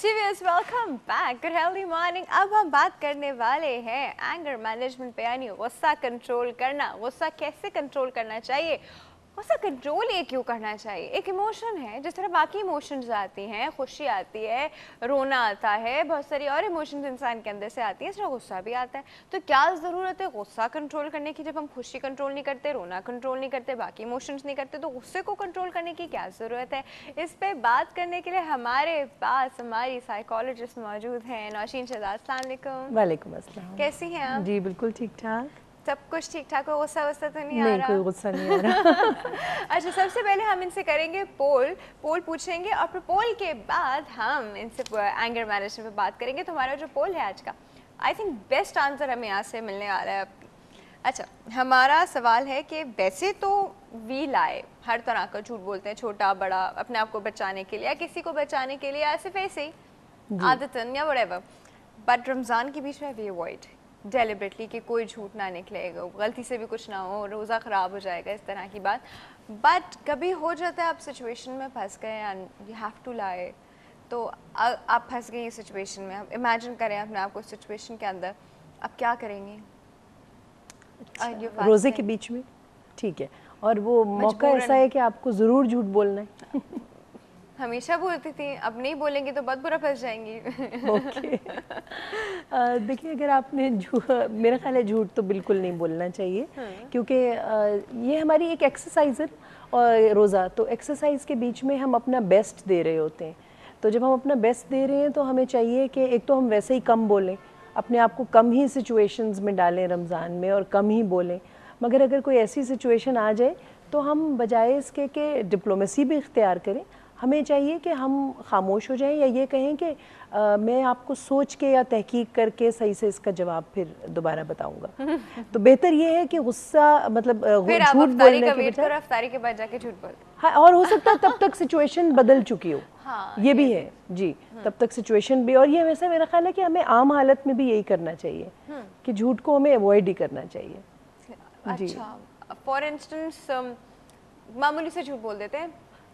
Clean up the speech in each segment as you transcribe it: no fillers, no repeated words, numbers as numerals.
Cheers, welcome back. Good healthy morning. अब हम बात करने वाले हैं एंगर मैनेजमेंट पे, यानी गुस्सा कंट्रोल करना. गुस्सा कैसे कंट्रोल करना चाहिए, गुस्सा कंट्रोल ये क्यों करना चाहिए. एक इमोशन है, जिस तरह बाकी इमोशंस आती हैं, खुशी आती है, रोना आता है, बहुत सारी और इमोशंस इंसान के अंदर से आती हैं, इस तरह गुस्सा भी आता है. तो क्या ज़रूरत है गुस्सा कंट्रोल करने की? जब हम खुशी कंट्रोल नहीं करते, रोना कंट्रोल नहीं करते, बाकी इमोशंस नहीं करते, तो गुस्से को कंट्रोल करने की क्या ज़रूरत है? इस पे बात करने के लिए हमारे पास हमारी साइकोलॉजिस्ट मौजूद हैं. नौशीन शहजाद, अस्सलाम वालेकुम. वालेकुम अस्सलाम. कैसी हैं आप? जी बिल्कुल ठीक ठाक. सब कुछ ठीक ठाक हो? गुस्सा वस्सा तो नहीं आ रहा? नहीं, कोई गुस्सा नहीं आ रहा. अच्छा, सबसे पहले हम इनसे करेंगे पोल पूछेंगे, और फिर पोल के बाद हम इनसे एंगर मैनेजमेंट पे बात करेंगे. तो हमारा जो पोल है आज का, आई थिंक बेस्ट आंसर हमें यहाँ से मिलने वाला है. अच्छा, हमारा सवाल है कि वैसे तो वी लाए, हर तरह का झूठ बोलते हैं, छोटा बड़ा, अपने आप को बचाने के लिए या किसी को बचाने के लिए, या सिर्फ ऐसे ही आदतन या व्हाटएवर. बट रमज़ान के बीच में वी अवॉइड डेलिबरेटली कि कोई झूठ ना निकलेगा, गलती से भी कुछ ना हो, रोज़ा ख़राब हो जाएगा, इस तरह की बात. बट कभी हो जाता है आप सिचुएशन में फंस गए and you have to lie. तो आप फंस गए इस सिचुएशन में. आप इमेजिन करें अपने आप को सिचुएशन के अंदर, आप क्या करेंगे? अच्छा, रोज़े के बीच में, ठीक है, और वो मौका ऐसा है कि आपको ज़रूर झूठ बोलना है. हमेशा बोलती थी, अब नहीं बोलेंगी तो बहुत बुरा फंस जाएंगी. ओके. देखिए, अगर आपने मेरा ख्याल है झूठ तो बिल्कुल नहीं बोलना चाहिए, क्योंकि ये हमारी एक एक्सरसाइज है. और रोज़ा तो एक्सरसाइज के बीच में हम अपना बेस्ट दे रहे होते हैं. तो जब हम अपना बेस्ट दे रहे हैं तो हमें चाहिए कि एक तो हम वैसे ही कम बोलें, अपने आप को कम ही सिचुएशंस में डालें रमज़ान में, और कम ही बोलें. मगर अगर कोई ऐसी सिचुएशन आ जाए तो हम बजाय इसके कि डिप्लोमेसी भी इख्तियार करें, हमें चाहिए कि हम खामोश हो जाएं, या ये कहें कि मैं आपको सोच के या तहकीक करके सही से इसका जवाब फिर दोबारा बताऊंगा. तो बेहतर ये है कि गुस्सा मतलब झूठ बोलने के बजाय अफ्तारी के बाद जाके झूठ बोल. हाँ, और हो सकता है तब तक सिचुएशन बदल चुकी हो. हाँ, ये भी है जी. तब तक सिचुएशन भी, और ये वैसे मेरा ख्याल है कि हमें आम हालत में भी यही करना चाहिए कि झूठ को हमें अवॉइड ही करना चाहिए. अच्छा, फॉर इंस्टेंस मामूली से झूठ बोल देते हैं.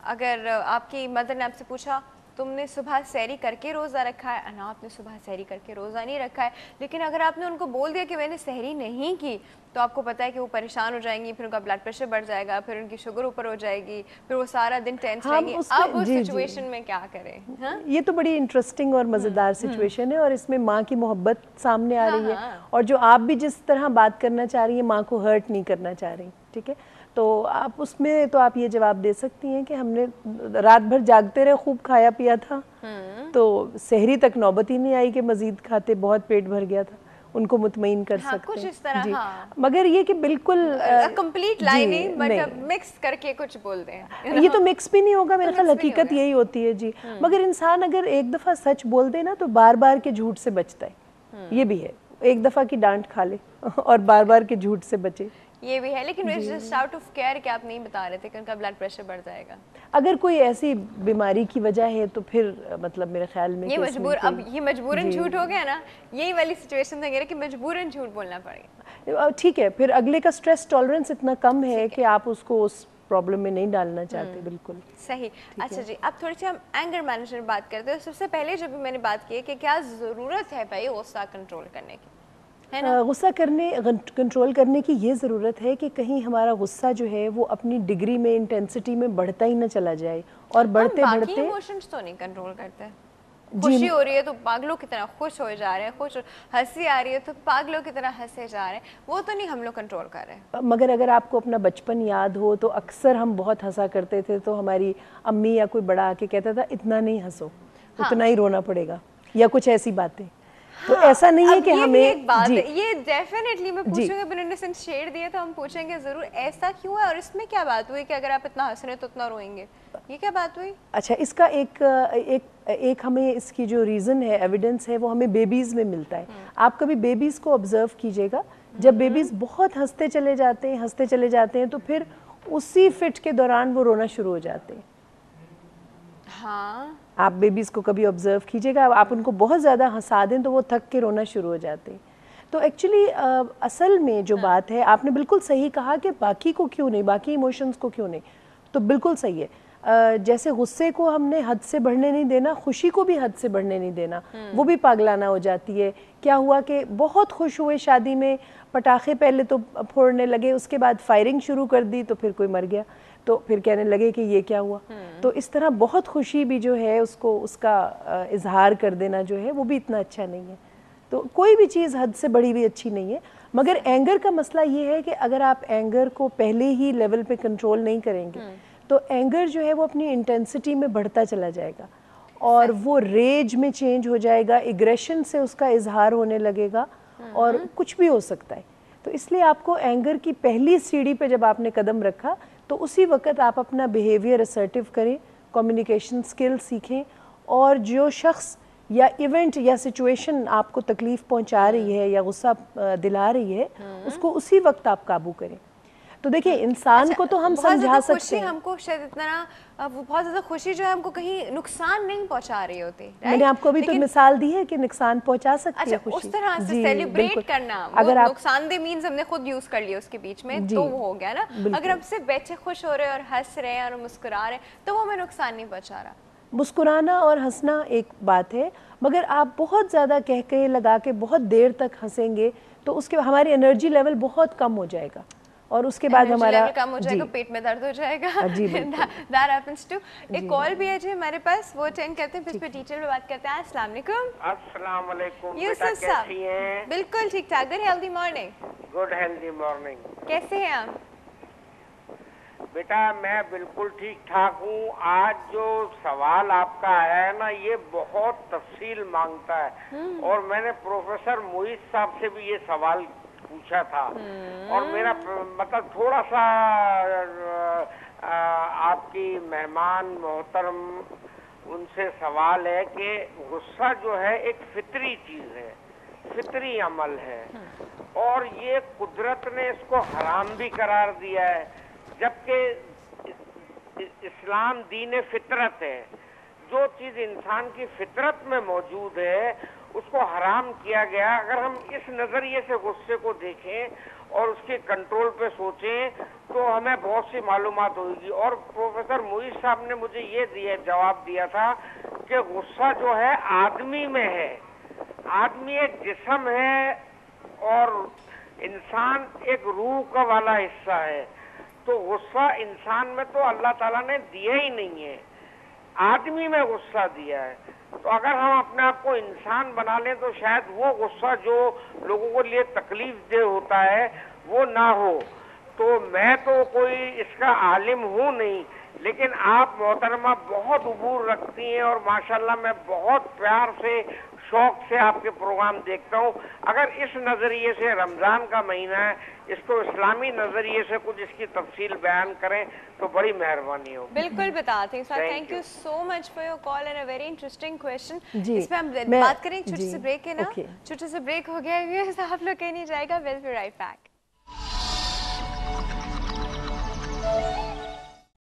अगर आपकी मदर ने आपसे पूछा तुमने सुबह सैरी करके रोज़ा रखा है, ना आपने सुबह सैरी करके रोज़ा नहीं रखा है, लेकिन अगर आपने उनको बोल दिया कि मैंने सहरी नहीं की, तो आपको पता है कि वो परेशान हो जाएंगी, फिर उनका ब्लड प्रेशर बढ़ जाएगा, फिर उनकी शुगर ऊपर हो जाएगी, फिर वो सारा दिन टेंस रहेंगी. अब उस सिचुएशन में क्या करें? हाँ? ये तो बड़ी इंटरेस्टिंग और मज़ेदार सिचुएशन है, और इसमें माँ की मोहब्बत सामने आ रही है, और जो आप भी जिस तरह बात करना चाह रही हैं, माँ को हर्ट नहीं करना चाह रही. ठीक है, तो आप उसमें तो आप ये जवाब दे सकती हैं कि हमने रात भर जागते रहे, खूब खाया पिया था, तो सहरी तक नौबत ही नहीं आई कि मजीद खाते, बहुत पेट भर गया था. उनको मुतमईन कर सकते कुछ इस तरह. जी. मगर ये कि बिल्कुल कंप्लीट लाइन नहीं, मतलब मिक्स करके कुछ बोल दें. ये तो मिक्स भी नहीं होगा, मेरे ख्याल हकीकत यही होती है जी. मगर इंसान अगर एक दफ़ा सच बोल दे ना, तो बार बार के झूठ से बचता है. ये भी है, एक दफ़ा की डांट खा ले और बार बार के झूठ से बचे. ये भी है, लेकिन जस्ट आउट ऑफ केयर कि आप नहीं बता रहे थे कि उनका ब्लड प्रेशर बढ़ जाएगा. अगर कोई ऐसी बीमारी की वजह है तो फिर मतलब मेरे ख्याल में ये मजबूरन झूठ हो गया ना, यही वाली सिचुएशन है कि मजबूरन झूठ बोलना पड़ेगा. ठीक है, फिर अगले का स्ट्रेस टॉलरेंस इतना कम है कि आप उसको उस प्रॉब्लम में नहीं डालना चाहते. बिल्कुल सही. अच्छा जी, अब थोड़ी सी हम एंगर मैनेजमेंट बात करते हैं. सबसे पहले जो भी मैंने बात की है कि क्या ज़रूरत है भाई गुस्सा कंट्रोल करने की, है ना? गुस्सा कंट्रोल करने की ये ज़रूरत है कि कहीं हमारा गुस्सा जो है वो अपनी डिग्री में, इंटेंसिटी में बढ़ता ही ना चला जाए, और बढ़ते बढ़ते इमोशंस तो नहीं कंट्रोल करते. खुशी हो रही है तो पागलों की तरह खुश हो जा रहे हैं, हंसी आ रही है तो पागलों की तरह हंसे जा रहे हैं, वो तो नहीं हम लोग कंट्रोल कर रहे हैं. मगर अगर आपको अपना बचपन याद हो तो अक्सर हम बहुत हंसा करते थे, तो हमारी अम्मी या कोई बड़ा आके कहता था इतना नहीं हंसो, उतना ही रोना पड़ेगा, या कुछ ऐसी बातें. तो ऐसा नहीं है कि हमें एक बात है, ये डेफिनेटली मैं पूछूंगी, मैंने सेंस शेयर दिया तो हम पूछेंगे जरूर ऐसा क्यों है, और इसमें क्या बात हुई कि अगर आप इतना हंस रहे तो इतना रोएंगे, ये क्या बात हुई? अच्छा, इसका एक हमें इसकी जो रीज़न है, एविडेंस है, वो हमें बेबीज़ में मिलता है. आप कभी बेबीज़ को ऑब्जर्व कीजिएगा, जब बेबीज़ बहुत हंसते चले जाते हैं तो फिर उसी फिट के दौरान वो रोना शुरू हो जाते हैं. हाँ, आप बेबीज़ को कभी ऑब्जर्व कीजिएगा, आप उनको बहुत ज़्यादा हंसा दें तो वो थक के रोना शुरू हो जाते हैं. तो एक्चुअली असल में जो बात है, आपने बिल्कुल सही कहा कि बाकी को क्यों नहीं, बाकी इमोशंस को क्यों नहीं, तो बिल्कुल सही है. جیسے غصے کو ہم نے حد سے بڑھنے نہیں دینا، خوشی کو بھی حد سے بڑھنے نہیں دینا، وہ بھی پاگلانہ ہو جاتی ہے. کیا ہوا کہ بہت خوش ہوئے شادی میں، پٹاخے پہلے تو پھوڑنے لگے، اس کے بعد فائرنگ شروع کر دی تو پھر کوئی مر گیا، تو پھر کہنے لگے کہ یہ کیا ہوا. تو اس طرح بہت خوشی بھی جو ہے اس کو اس کا اظہار کر دینا جو ہے وہ بھی اتنا اچھا نہیں ہے. تو کوئی بھی چیز حد سے بڑی بھی اچھی نہیں ہے. مگر اینگر کا مسئلہ یہ ہے کہ اگر آپ اینگر کو پہلے ہی لیول پہ کنٹرول نہیں کریں گے تو اینگر جو ہے وہ اپنی انٹینسٹی میں بڑھتا چلا جائے گا اور وہ ریج میں چینج ہو جائے گا، ایگریشن سے اس کا اظہار ہونے لگے گا اور کچھ بھی ہو سکتا ہے. تو اس لیے آپ کو اینگر کی پہلی سیڑھی پہ جب آپ نے قدم رکھا تو اسی وقت آپ اپنا بیہیویئر اسرٹیو کریں، کمیونیکیشن سکل سیکھیں، اور جو شخص یا ایونٹ یا سچویشن آپ کو تکلیف پہنچا رہی ہے یا غصہ دلا رہی ہے اس کو اسی وقت آپ قابو کریں. تو دیکھیں انسان کو تو ہم سمجھا سکتے ہیں، ہم کو شاید اتنا بہت زیادہ خوشی جو ہے ہم کو کہیں نقصان نہیں پہنچا رہی ہوتی. میں نے آپ کو ابھی تو مثال دی ہے کہ نقصان پہنچا سکتی ہے خوشی. اس طرح سے سیلیبریٹ کرنا، اگر نقصان دہ مینز ہم نے خود یوز کر لیا اس کے بیچ میں تو وہ ہو گیا نا. اگر ہم سے بیٹھے خوش ہو رہے اور ہنس رہے ہیں اور مسکرا رہے ہیں تو وہ ہمیں نقصان نہیں پہنچا رہا. مسکرانا اور ہنسنا ایک بات ہے، مگر آپ بہت زیادہ کہے لگا کے بہت دیر تک ہنسیں گے تو اس کے ہماری انرجی لیول بہت کم ہو جائے گا اور اس کے بعد ہمارا کم ہو جائے گا، پیٹ میں درد ہو جائے گا. That happens too. ایک کال بھی ہے جی ہمارے پاس، وہ اٹینڈ کرتے ہیں، پھر اس پہ ڈیٹیل میں بات کرتے ہیں. السلام علیکم. السلام علیکم. یوسف صاحب بالکل ٹھیک ٹھاک. Very healthy morning. Good healthy morning. کیسے ہیں آپ؟ بیٹا میں بالکل ٹھیک ٹھاک ہوں. آج جو سوال آپ کا آیا ہے نا یہ بہت تفصیل مانگتا ہے اور میں نے پروفیسر معیز صاحب سے بھی یہ سوال پوچھا تھا اور میرا مطلب تھوڑا سا آپ کی مہمان محترم ان سے سوال ہے کہ غصہ جو ہے ایک فطری چیز ہے، فطری عمل ہے اور یہ قدرت نے اس کو حرام بھی قرار دیا ہے، جبکہ اسلام دین فطرت ہے. جو چیز انسان کی فطرت میں موجود ہے اس کو حرام کیا گیا. اگر ہم اس نظریے سے غصے کو دیکھیں اور اس کے کنٹرول پہ سوچیں تو ہمیں بہت سی معلومات ہوگی. اور پروفیسر معیز صاحب نے مجھے یہ جواب دیا تھا کہ غصہ جو ہے آدمی میں ہے، آدمی ایک جسم ہے اور انسان ایک روح کا والا حصہ ہے. تو غصہ انسان میں تو اللہ تعالیٰ نے دیا ہی نہیں ہے، آدمی میں غصہ دیا ہے. تو اگر ہم اپنے آپ کو انسان بنا لیں تو شاید وہ غصہ جو لوگوں کو لیے تکلیف دہ ہوتا ہے وہ نہ ہو. تو میں تو کوئی اس کا عالم ہوں نہیں، لیکن آپ محترمہ بہت عبور رکھتی ہیں اور ماشاءاللہ میں بہت پیار سے شوق سے آپ کے پروگرام دیکھتا ہوں. اگر اس نظریے سے رمضان کا مہینہ ہے اس کو اسلامی نظریے سے کچھ اس کی تفصیل بیان کریں تو بڑی مہربانی ہو. بالکل بتاتے ہیں sir. Thank you so much for your call and a very interesting question. اس پہ ہم بات کریں چھوٹی سی بریک ہے نا، چھوٹی سی بریک ہو گیا ہے آپ لوگ کہیں نہیں جائے گا. We'll be right back.